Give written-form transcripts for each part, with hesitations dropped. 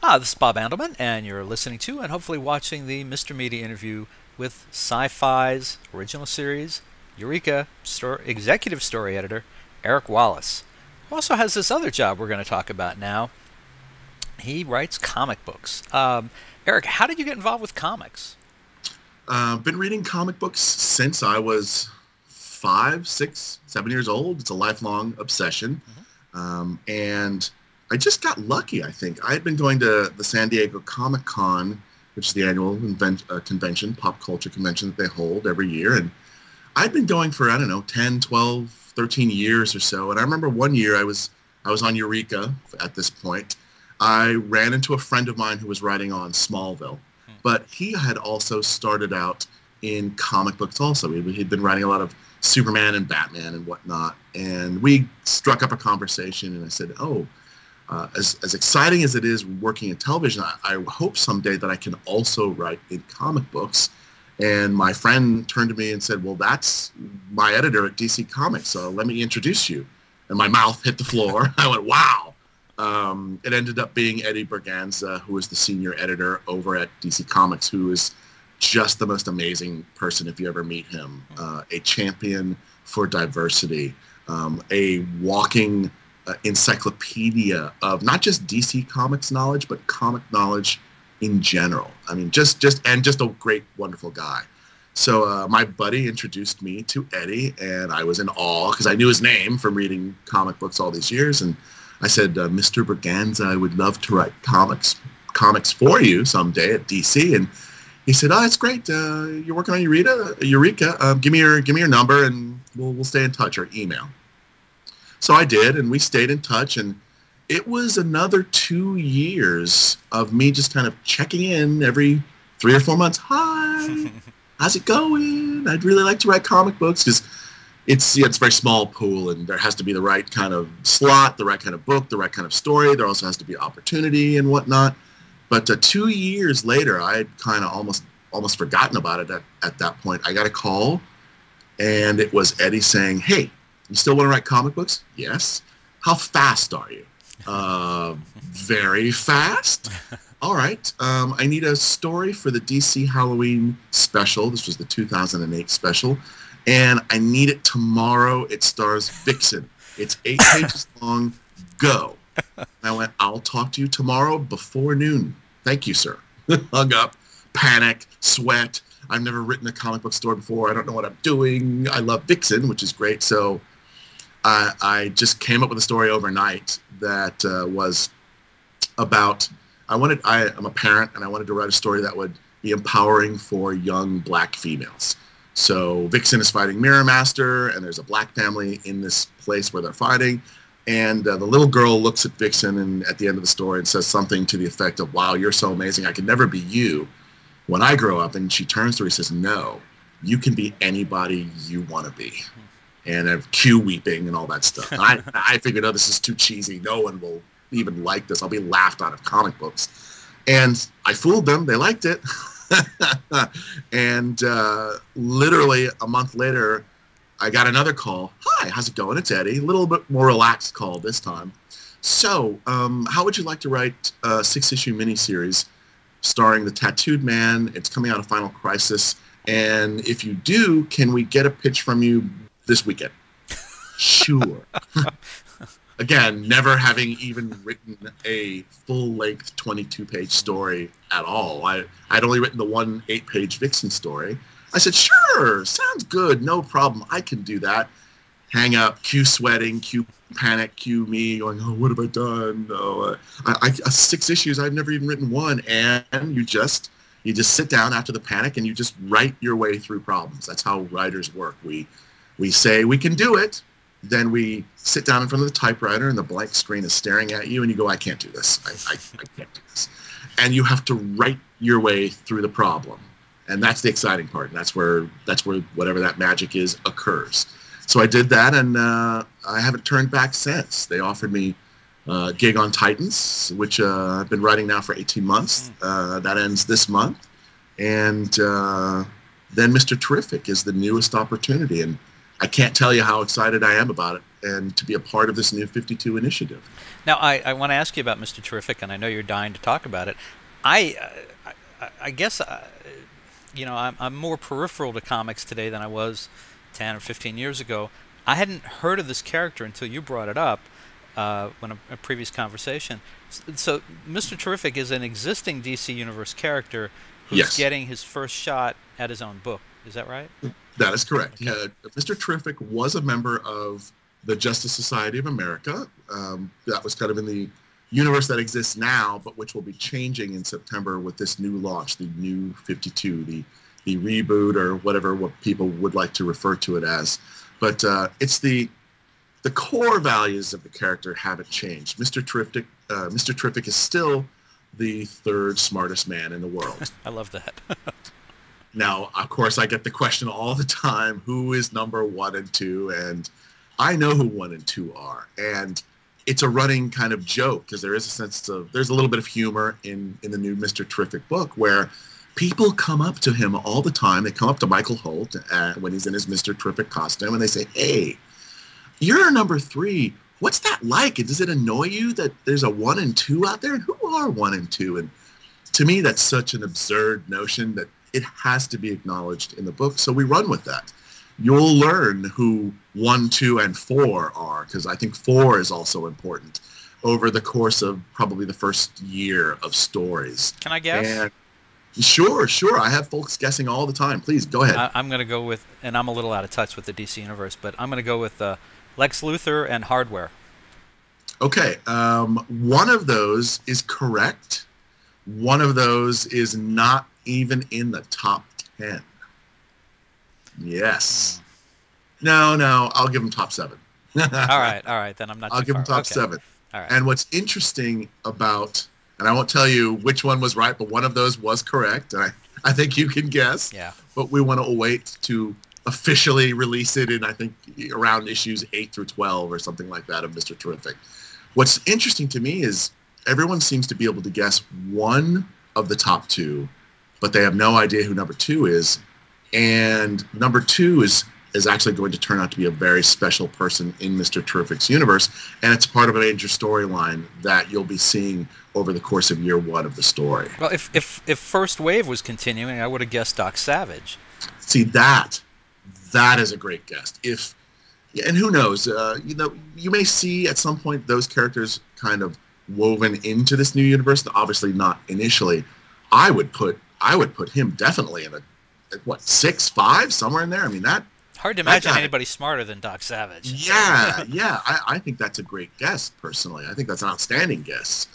This is Bob Andelman, and you're listening to and hopefully watching the Mr. Media interview with Syfy's original series, Eureka executive story editor, Eric Wallace, who also has this other job we're going to talk about now. He writes comic books. Eric, how did you get involved with comics? Been reading comic books since I was 5, 6, 7 years old. It's a lifelong obsession. And I just got lucky, I think. I had been going to the San Diego Comic-Con, which is the annual convention, pop culture convention that they hold every year. And I'd been going for, 10, 12, 13 years or so. And I remember one year I was on Eureka at this point. I ran into a friend of mine who was writing on Smallville. But he had also started out in comic books also. He'd been writing a lot of Superman and Batman and whatnot. And we struck up a conversation, and I said, as exciting as it is working in television, I hope someday that I can also write in comic books. And my friend turned to me and said, well, that's my editor at DC Comics, so let me introduce you. And my mouth hit the floor. I went, wow. It ended up being Eddie Berganza, who is the senior editor over at DC Comics, who is just the most amazing person if you ever meet him. A champion for diversity, a walking encyclopedia of not just DC Comics knowledge, but comic knowledge in general. I mean, just a great, wonderful guy. So my buddy introduced me to Eddie, and I was in awe because I knew his name from reading comic books all these years. And I said, Mr. Berganza, I would love to write comics for you someday at DC. And he said, oh, it's great. You're working on Eureka. Give me your number, and we'll stay in touch, or email. So I did, and we stayed in touch, and it was another 2 years of me just kind of checking in every 3 or 4 months. Hi, how's it going? I'd really like to write comic books, because it's a very small pool, and there has to be the right kind of slot, the right kind of book, the right kind of story. There also has to be opportunity and whatnot. But 2 years later, I had kind of almost forgotten about it at that point. I got a call, and it was Eddie saying, hey, you still want to write comic books? Yes. How fast are you? Very fast. All right. I need a story for the DC Halloween special. This was the 2008 special. And I need it tomorrow. It stars Vixen. It's 8 pages long. Go. And I went, I'll talk to you tomorrow before noon. Thank you, sir. Hung up. Panic. Sweat. I've never written a comic book story before. I don't know what I'm doing. I love Vixen, which is great. So I just came up with a story overnight that was about, I'm a parent, and I wanted to write a story that would be empowering for young black females. So Vixen is fighting Mirror Master, and there's a black family in this place where they're fighting. And the little girl looks at Vixen and at the end of the story and says something to the effect of, wow, you're so amazing. I could never be you when I grow up. And she turns to her and says, no, you can be anybody you want to be. And I have cue weeping and all that stuff. And I figured, oh, this is too cheesy. No one will even like this. I'll be laughed out of comic books. And I fooled them. They liked it. And literally a month later, I got another call. Hi, how's it going? It's Eddie. A little bit more relaxed call this time. So how would you like to write a 6-issue miniseries starring the Tattooed Man? It's coming out of Final Crisis. And if you do, can we get a pitch from you this weekend? Sure. Again, never having even written a full-length 22-page story at all. I'd only written the one 8-page Vixen story. I said, sure, sounds good, no problem. I can do that. Hang up, cue sweating, cue panic, cue me going, oh, what have I done? Oh, 6 issues, I've never even written one. And you just sit down after the panic, and you just write your way through problems. That's how writers work. We say we can do it, then we sit down in front of the typewriter, and the blank screen is staring at you, and you go, I can't do this. I can't do this. And you have to write your way through the problem. And that's the exciting part. And that's where whatever that magic is occurs. So I did that, and I haven't turned back since. They offered me a gig on Titans, which I've been writing now for 18 months. That ends this month. And then Mr. Terrific is the newest opportunity. And I can't tell you how excited I am about it. and to be a part of this new 52 initiative. Now, I want to ask you about Mr. Terrific, and I know you're dying to talk about it. I guess, I'm more peripheral to comics today than I was 10 or 15 years ago. I hadn't heard of this character until you brought it up when a previous conversation. So Mr. Terrific is an existing DC Universe character who's Yes. getting his first shot at his own book. Is that right? That is correct. Okay. Mr. Terrific was a member of the Justice Society of America. That was kind of in the universe that exists now, but which will be changing in September with this new launch, the new 52, the reboot, or whatever what people would like to refer to it as. But it's the core values of the character haven't changed. Mr. Terrific is still the third smartest man in the world. I love that. Now, of course, I get the question all the time, who is number 1 and 2? And I know who 1 and 2 are. And it's a running kind of joke, because there is a sense of, there's a little bit of humor in the new Mr. Terrific book, where people come up to him all the time. They come up to Michael Holt when he's in his Mr. Terrific costume, and they say, hey, you're number 3. What's that like? And does it annoy you that there's a 1 and 2 out there? And who are 1 and 2? And to me, that's such an absurd notion that it has to be acknowledged in the book. So we run with that. You'll learn who 1, 2, and 4 are, because I think 4 is also important over the course of probably the first year of stories. Can I guess? And sure. I have folks guessing all the time. Please, go ahead. I'm going to go with, and I'm a little out of touch with the DC Universe, but I'm going to go with Lex Luthor and Hardware. Okay, one of those is correct. One of those is not even in the top 10. Yes. No, I'll give him top 7. All right, then I'm not too far. I'll give him top Okay. 7. All right. And what's interesting about, and I won't tell you which one was right, but one of those was correct. And I think you can guess. Yeah. But we want to await to officially release it in, I think, around issues 8 through 12 or something like that of Mr. Terrific. What's interesting to me is everyone seems to be able to guess one of the top 2, but they have no idea who number 2 is. And number 2 is actually going to turn out to be a very special person in Mr. Terrific's universe, and it's part of a major storyline that you'll be seeing over the course of year 1 of the story. Well, if First Wave was continuing, I would have guessed Doc Savage. See, that is a great guess. And who knows? You may see at some point those characters kind of woven into this new universe. Obviously, not initially. I would put him definitely in a 6, 5, somewhere in there. I mean, that. Hard to imagine anybody smarter than Doc Savage. Yeah. I think that's a great guess. Personally, I think that's an outstanding guess.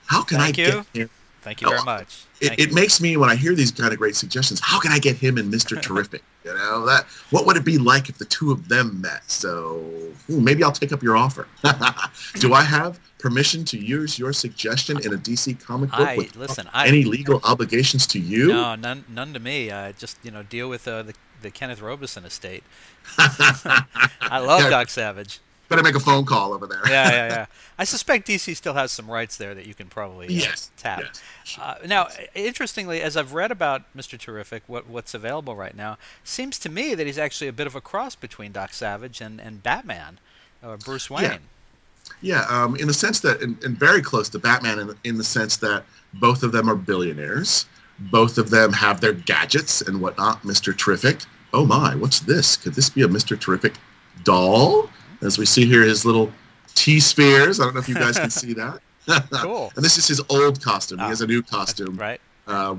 How can I get him? Thank you very much. It makes me, when I hear these kind of great suggestions, how can I get him and Mr. Terrific? What would it be like if the 2 of them met? So maybe I'll take up your offer. Do I have permission to use your suggestion in a DC comic book with any legal obligations to you? No, none to me. Just deal with the Kenneth Robeson estate. I love Doc Savage. Better make a phone call over there. Yeah. I suspect DC still has some rights there that you can probably tap. Yes, sure. Now, interestingly, as I've read about Mr. Terrific, what's available right now, seems to me that he's actually a bit of a cross between Doc Savage and Batman, or Bruce Wayne. Yeah, in the sense that, and very close to Batman in the sense that both of them are billionaires. Both of them have their gadgets and whatnot. Mr. Terrific. Oh my, what's this? Could this be a Mr. Terrific doll? As we see here, his little T-spheres. I don't know if you guys can see that. Cool. And this is his old costume. He has a new costume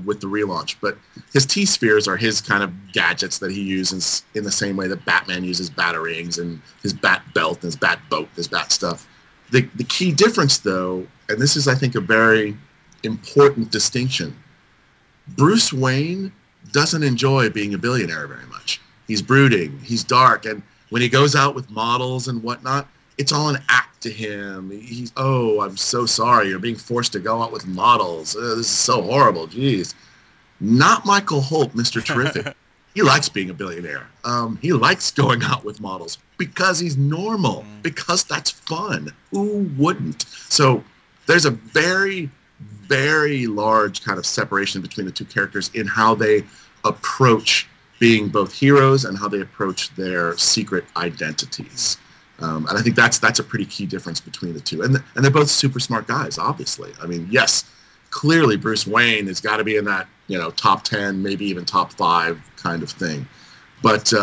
with the relaunch. But his T-spheres are his kind of gadgets that he uses in the same way that Batman uses batarangs and his bat belt and his bat boat and his bat stuff. The key difference, though, and this is, I think, a very important distinction, Bruce Wayne doesn't enjoy being a billionaire very much. He's brooding. He's dark. And when he goes out with models and whatnot, it's all an act to him. I'm so sorry. You're being forced to go out with models. This is so horrible. Jeez. Not Michael Holt, Mr. Terrific. He likes being a billionaire. He likes going out with models because he's normal, because that's fun. Who wouldn't? So there's a very, very large kind of separation between the two characters in how they approach being both heroes and how they approach their secret identities. And I think that's a pretty key difference between the two. And they're both super smart guys, obviously. I mean, yes, clearly Bruce Wayne has got to be in that, top 10, maybe even top 5 kind of thing. But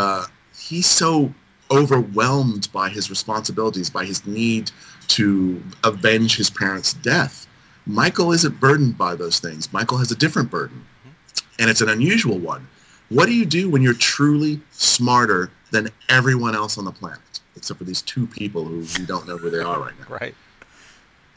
he's so overwhelmed by his responsibilities, by his need to avenge his parents' death. Michael isn't burdened by those things. Michael has a different burden, and it's an unusual one. What do you do when you're truly smarter than everyone else on the planet, except for these 2 people who we don't know who they are right now? Right.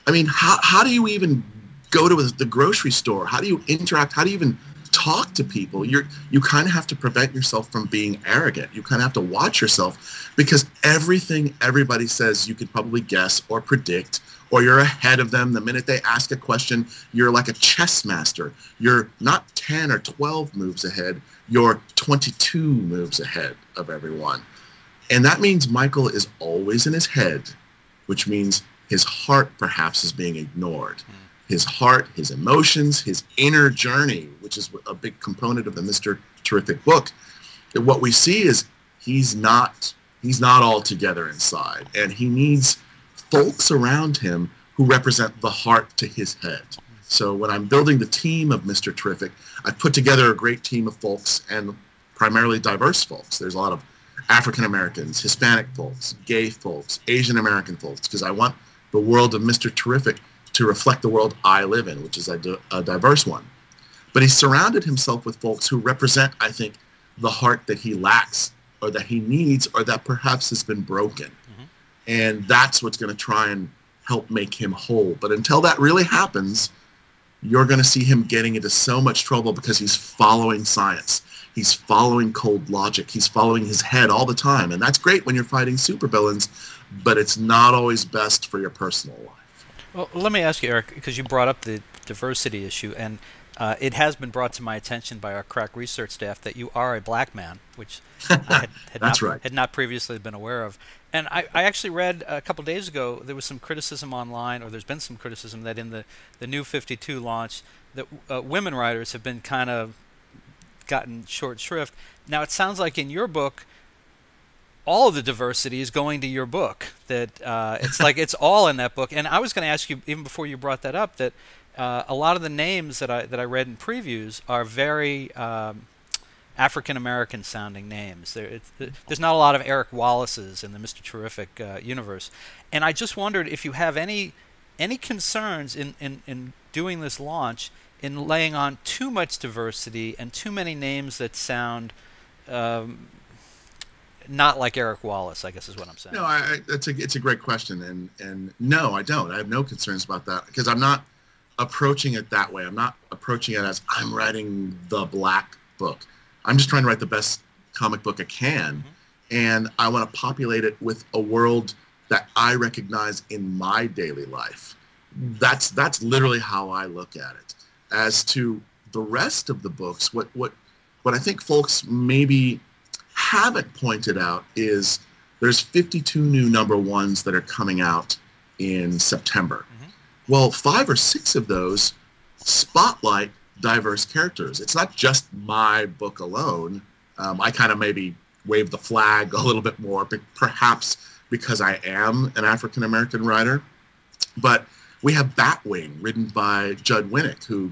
I mean, how do you even go to the grocery store? How do you interact? How do you even talk to people? You kind of have to prevent yourself from being arrogant. You kind of have to watch yourself, because everything everybody says you could probably guess or predict, or you're ahead of them. The minute they ask a question, you're like a chess master. You're not 10 or 12 moves ahead. You're 22 moves ahead of everyone. And that means Michael is always in his head, which means his heart perhaps is being ignored. His heart, his emotions, his inner journey, which is a big component of the Mr. Terrific book. And what we see is he's not all together inside, and he needs folks around him who represent the heart to his head. So when I'm building the team of Mr. Terrific, I've put together a great team of folks, and primarily diverse folks. There's a lot of African Americans, Hispanic folks, gay folks, Asian American folks, because I want the world of Mr. Terrific to reflect the world I live in, which is a diverse one. But he surrounded himself with folks who represent, I think, the heart that he lacks, or that he needs, or that perhaps has been broken. And that's what's going to try and help make him whole. But until that really happens, you're going to see him getting into so much trouble, because he's following science. He's following cold logic. He's following his head all the time. And that's great when you're fighting supervillains, but it's not always best for your personal life. Well, let me ask you, Eric, because you brought up the diversity issue, and it has been brought to my attention by our crack research staff that you are a black man, which I had not previously been aware of. And I actually read a couple days ago, there was some criticism online, or there's been some criticism, that in the new 52 launch, that women writers have been kind of gotten short shrift. Now, it sounds like in your book, all of the diversity is going to your book, that it's like it's all in that book. And I was going to ask you, even before you brought that up, that a lot of the names that I read in previews are very African-American sounding names. There's not a lot of Eric Wallaces in the Mr. Terrific universe. And I just wondered if you have any concerns in doing this launch, in laying on too much diversity and too many names that sound not like Eric Wallace, I guess is what I'm saying. No, it's a great question, and no, I don't. I have no concerns about that, because I'm not approaching it that way. I'm not approaching it as I'm writing the black book. I'm just trying to write the best comic book I can, and I want to populate it with a world that I recognize in my daily life. That's literally how I look at it. As to the rest of the books, what I think folks maybe haven't pointed out is there's 52 new #1s that are coming out in September. Well, 5 or 6 of those spotlight diverse characters. It's not just my book alone. I kind of maybe wave the flag a little bit more, but perhaps because I am an African-American writer. But we have Batwing, written by Judd Winnick, who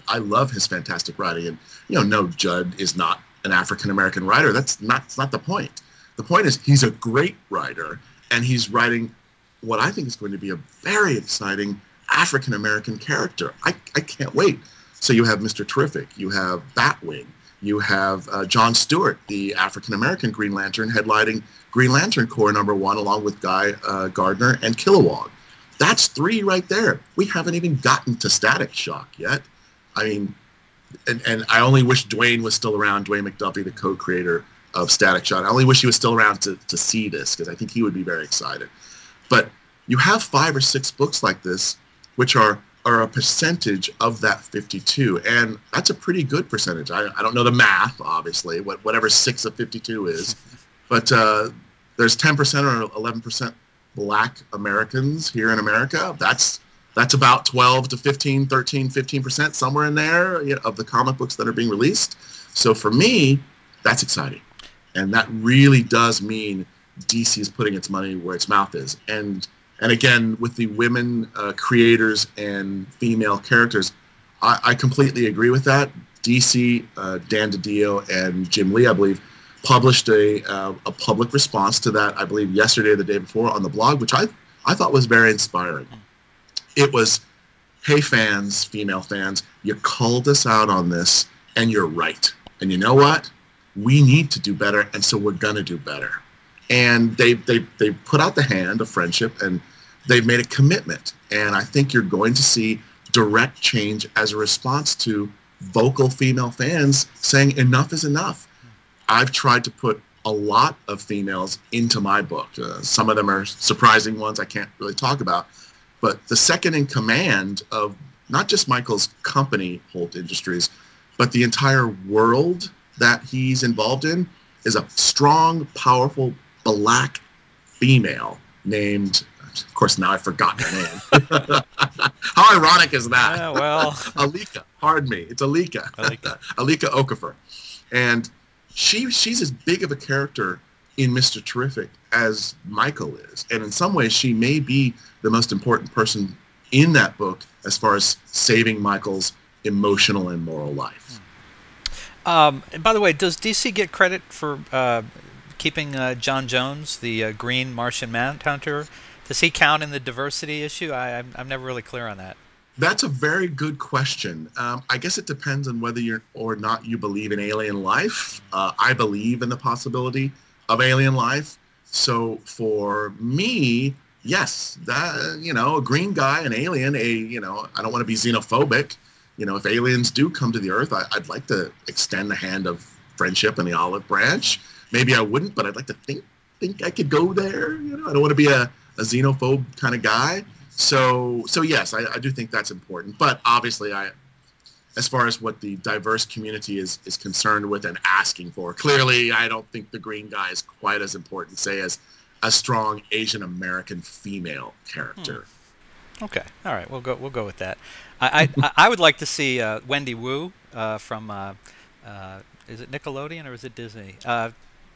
I love his fantastic writing. And, no, Judd is not an African-American writer. That's not the point. The point is he's a great writer, and he's writing what I think is going to be a very exciting African-American character. I can't wait. So you have Mr. Terrific, you have Batwing, you have John Stewart, the African-American Green Lantern, headlining Green Lantern Corps #1, along with Guy Gardner and Kilowog. That's 3 right there. We haven't even gotten to Static Shock yet. I mean, and I only wish Dwayne was still around, Dwayne McDuffie, the co-creator of Static Shock. I only wish he was still around to see this, because I think he would be very excited. But you have 5 or 6 books like this, which are a percentage of that 52, and that's a pretty good percentage. I don't know the math, obviously, whatever 6 of 52 is, but there's 10% or 11% black Americans here in America. That's about 12 to 15, 13, 15%, somewhere in there, of the comic books that are being released. So for me, that's exciting. And that really does mean DC is putting its money where its mouth is. And again, with the women creators and female characters, I completely agree with that. DC, Dan DiDio and Jim Lee, I believe, published a public response to that, I believe, yesterday or the day before on the blog, which I thought was very inspiring. It was, hey fans, female fans, you called us out on this, and you're right. And you know what? We need to do better, and so we're going to do better. And they put out the hand of friendship, and they've made a commitment. And I think you're going to see direct change as a response to vocal female fans saying enough is enough. I've tried to put a lot of females into my book. Some of them are surprising ones I can't really talk about. But the second in command of not just Michael's company, Holt Industries, but the entire world that he's involved in is a strong, powerful, black female named, of course, now I've forgotten her name. How ironic is that? Yeah, well. Alika, pardon me. It's Alika. Alika Okafor. And she's as big of a character in Mr. Terrific as Michael is. And in some ways, she may be the most important person in that book as far as saving Michael's emotional and moral life. And by the way, does DC get credit for keeping John Jones, the green Martian Manhunter? Does he count in the diversity issue? I'm never really clear on that. That's a very good question. I guess it depends on whether you're or not you believe in alien life. I believe in the possibility of alien life. So for me, yes, that, you know, a green guy, an alien, I don't want to be xenophobic. You know, if aliens do come to the Earth, I'd like to extend the hand of friendship and the olive branch. Maybe I wouldn't, but I'd like to think I could go there. You know, I don't want to be a xenophobe kind of guy. So yes, I do think that's important. But obviously, as far as what the diverse community is concerned with and asking for, clearly, I don't think the green guy is quite as important, say, as a strong Asian American female character. Okay, all right, we'll go with that. I would like to see Wendy Wu from is it Nickelodeon or is it Disney?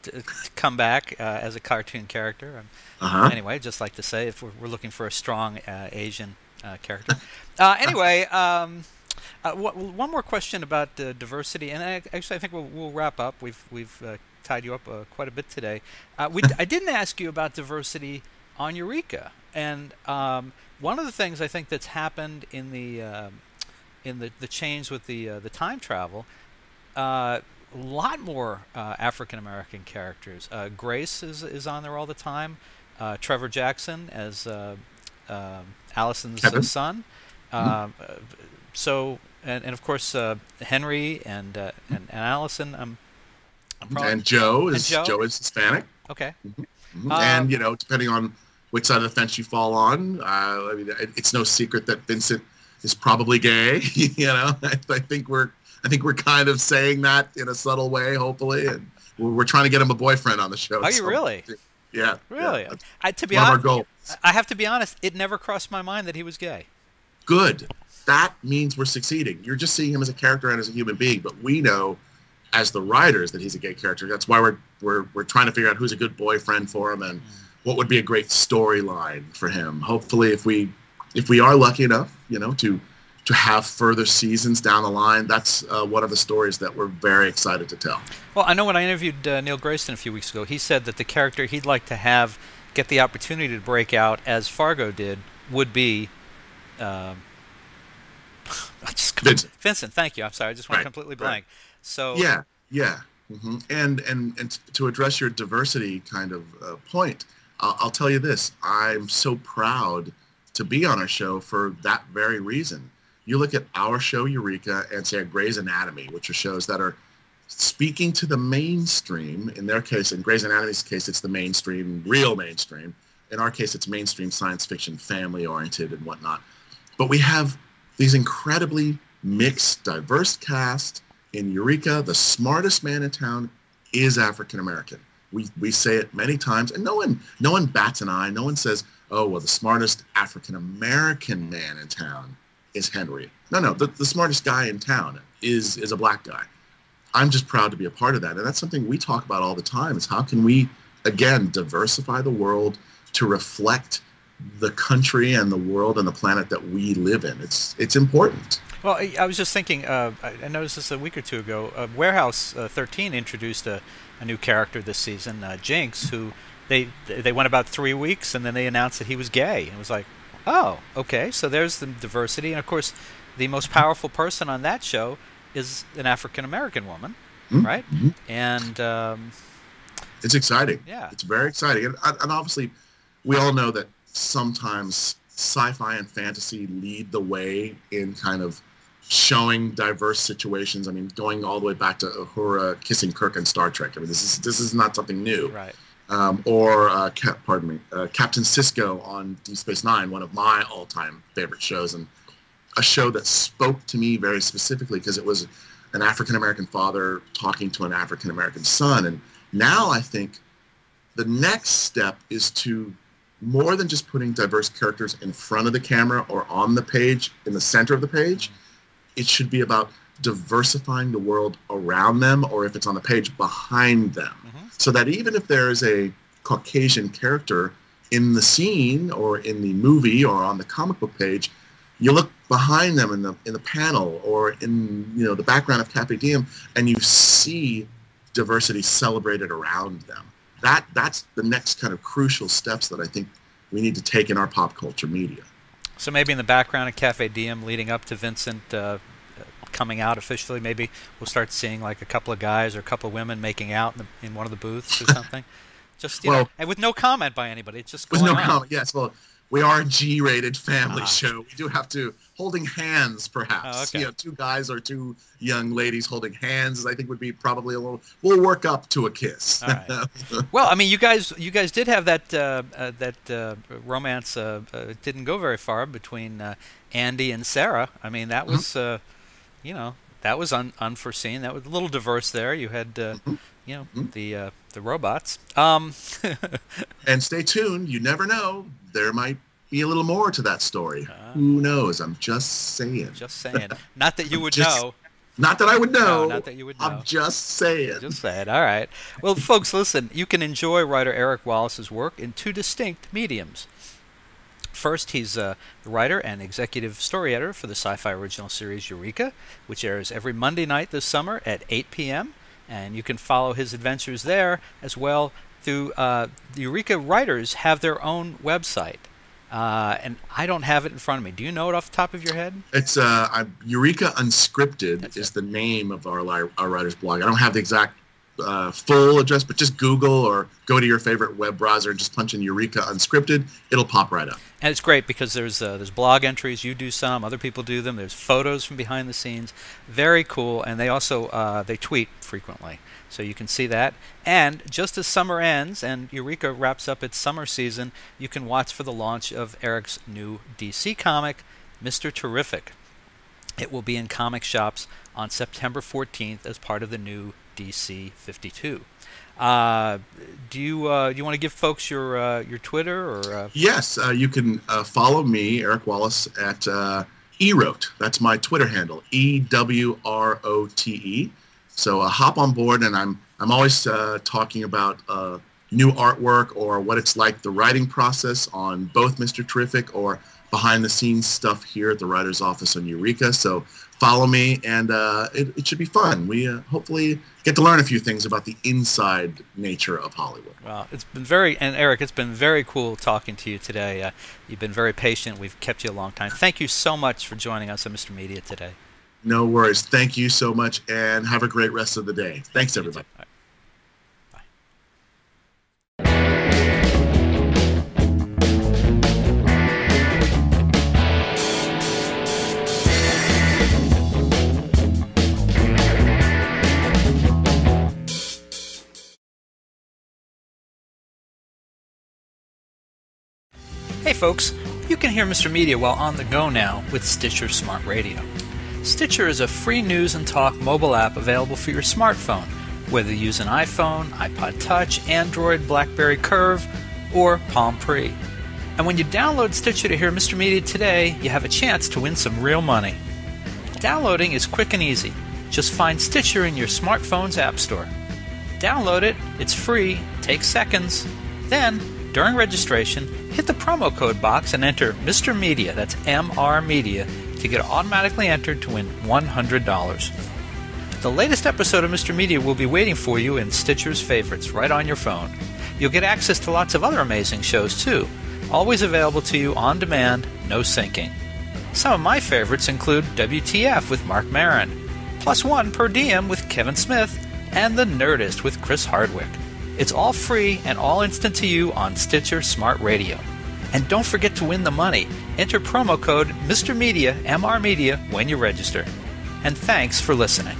To come back as a cartoon character. Anyway, just like to say, if we're looking for a strong Asian character. Anyway, one more question about diversity, and actually I think we'll wrap up. We've tied you up quite a bit today. I didn't ask you about diversity on Eureka, and one of the things I think that's happened in the change with the time travel. A lot more African American characters. Grace is on there all the time. Trevor Jackson as Allison's son. So and of course Henry and Allison. And Joe is Hispanic. Okay. And depending on which side of the fence you fall on, I mean, it's no secret that Vincent is probably gay. I think we're kind of saying that in a subtle way, hopefully, and we're trying to get him a boyfriend on the show. Are you really? Yeah. Really? Yeah, to be honest, I have to be honest. It never crossed my mind that he was gay. Good. That means we're succeeding. You're just seeing him as a character and as a human being, but we know, as the writers, that he's a gay character. That's why we're trying to figure out who's a good boyfriend for him and what would be a great storyline for him. Hopefully, if we are lucky enough, to have further seasons down the line, that's one of the stories that we're very excited to tell. Well, I know when I interviewed Neil Grayston a few weeks ago, he said that the character he'd like to get the opportunity to break out as Fargo did would be Vincent. Vincent, thank you. I'm sorry, I just went completely blank. Right. So yeah. And to address your diversity kind of point, I'll tell you this: I'm so proud to be on our show for that very reason. You look at our show, Eureka, and say Grey's Anatomy, which are shows that are speaking to the mainstream. In their case, in Grey's Anatomy's case, it's the mainstream, real mainstream. In our case, it's mainstream science fiction, family-oriented and whatnot. But we have these incredibly mixed, diverse cast. In Eureka, the smartest man in town is African-American. We say it many times, and no one bats an eye. No one says, oh, well, the smartest African-American man in town is Henry. No, the smartest guy in town is a black guy. I'm just proud to be a part of that. And that's something we talk about all the time, is how can we again, diversify the world to reflect the country and the world and the planet that we live in. It's important. Well, I was just thinking, I noticed this a week or two ago. Warehouse 13 introduced a new character this season, Jinx, who they went about 3 weeks, and then they announced that he was gay. And it was like, oh, okay, so there's the diversity. And, of course, the most powerful person on that show is an African-American woman, right? Mm-hmm. And it's exciting. Yeah. It's very exciting. And obviously, we all know that sometimes sci-fi and fantasy lead the way in kind of showing diverse situations. I mean, going all the way back to Uhura kissing Kirk in Star Trek. I mean, this is not something new. Right. Or Captain Sisko on Deep Space Nine, one of my all-time favorite shows, and a show that spoke to me very specifically because it was an African-American father talking to an African-American son. And now I think the next step is to, more than just putting diverse characters in front of the camera or on the page, in the center of the page, it should be about diversifying the world around them, or if it's on the page, behind them. So that even if there is a Caucasian character in the scene or in the movie or on the comic book page, you look behind them in the panel or in the background of Carpe Diem, and you see diversity celebrated around them. That's the next kind of crucial steps that I think we need to take in our pop culture media. So maybe in the background of Carpe Diem, leading up to Vincent coming out officially, maybe we'll start seeing like a couple of guys or a couple of women making out in one of the booths or something. Just and with no comment by anybody. It's just going with no on. comment. Yes. Well, we are a G-rated family show. We do have to holding hands, perhaps. Oh, okay. Two guys or two young ladies holding hands, I think would be probably a little. We'll work up to a kiss. All right. Well, I mean, you guys did have that romance. It didn't go very far between Andy and Sarah. I mean, that was that was unforeseen. That was a little diverse there. You had the robots. And stay tuned. You never know. There might be a little more to that story. Who knows? I'm just saying. Just saying. Not that you would know. Not that I would know. No, not that you would know. I'm just saying. Just saying. All right. Well, folks, listen. You can enjoy writer Eric Wallace's work in two distinct mediums. First, he's the writer and executive story editor for the sci-fi original series Eureka, which airs every Monday night this summer at 8 p.m., and you can follow his adventures there as well through the Eureka writers have their own website. And I don't have it in front of me. Do you know it off the top of your head? It's Eureka Unscripted is the name of our writer's blog. I don't have the exact full address, but just Google or go to your favorite web browser and just punch in Eureka Unscripted. It'll pop right up. And it's great because there's blog entries. You do some, other people do them. There's photos from behind the scenes. Very cool. And they also they tweet frequently, so you can see that. And just as summer ends and Eureka wraps up its summer season, you can watch for the launch of Eric's new DC comic, Mr. Terrific. It will be in comic shops on September 14th as part of the new DC 52. Do you want to give folks your Twitter or? Yes, you can follow me, Eric Wallace, at Erote. That's my Twitter handle, EWROTE. So hop on board, and I'm always talking about new artwork or what it's like the writing process on both Mr. Terrific or behind the scenes stuff here at the writer's office on Eureka. So follow me, and it should be fun. We hopefully get to learn a few things about the inside nature of Hollywood. Well, it's been Eric, it's been very cool talking to you today. You've been very patient. We've kept you a long time. Thank you so much for joining us on Mr. Media today. No worries. Thank you so much, and have a great rest of the day. Thanks, everybody. Hey folks, you can hear Mr. Media while on the go now with Stitcher Smart Radio. Stitcher is a free news and talk mobile app available for your smartphone, whether you use an iPhone, iPod Touch, Android, BlackBerry Curve, or Palm Pre. And when you download Stitcher to hear Mr. Media today, you have a chance to win some real money. Downloading is quick and easy. Just find Stitcher in your smartphone's app store. Download it, it's free, takes seconds. Then, during registration, hit the promo code box and enter Mr. Media, that's MR Media, to get automatically entered to win $100. The latest episode of Mr. Media will be waiting for you in Stitcher's Favorites right on your phone. You'll get access to lots of other amazing shows too, always available to you on demand, no syncing. Some of my favorites include WTF with Mark Maron, Plus One Per Diem with Kevin Smith, and The Nerdist with Chris Hardwick. It's all free and all instant to you on Stitcher Smart Radio. And don't forget to win the money. Enter promo code Mr. Media, MR Media, when you register. And thanks for listening.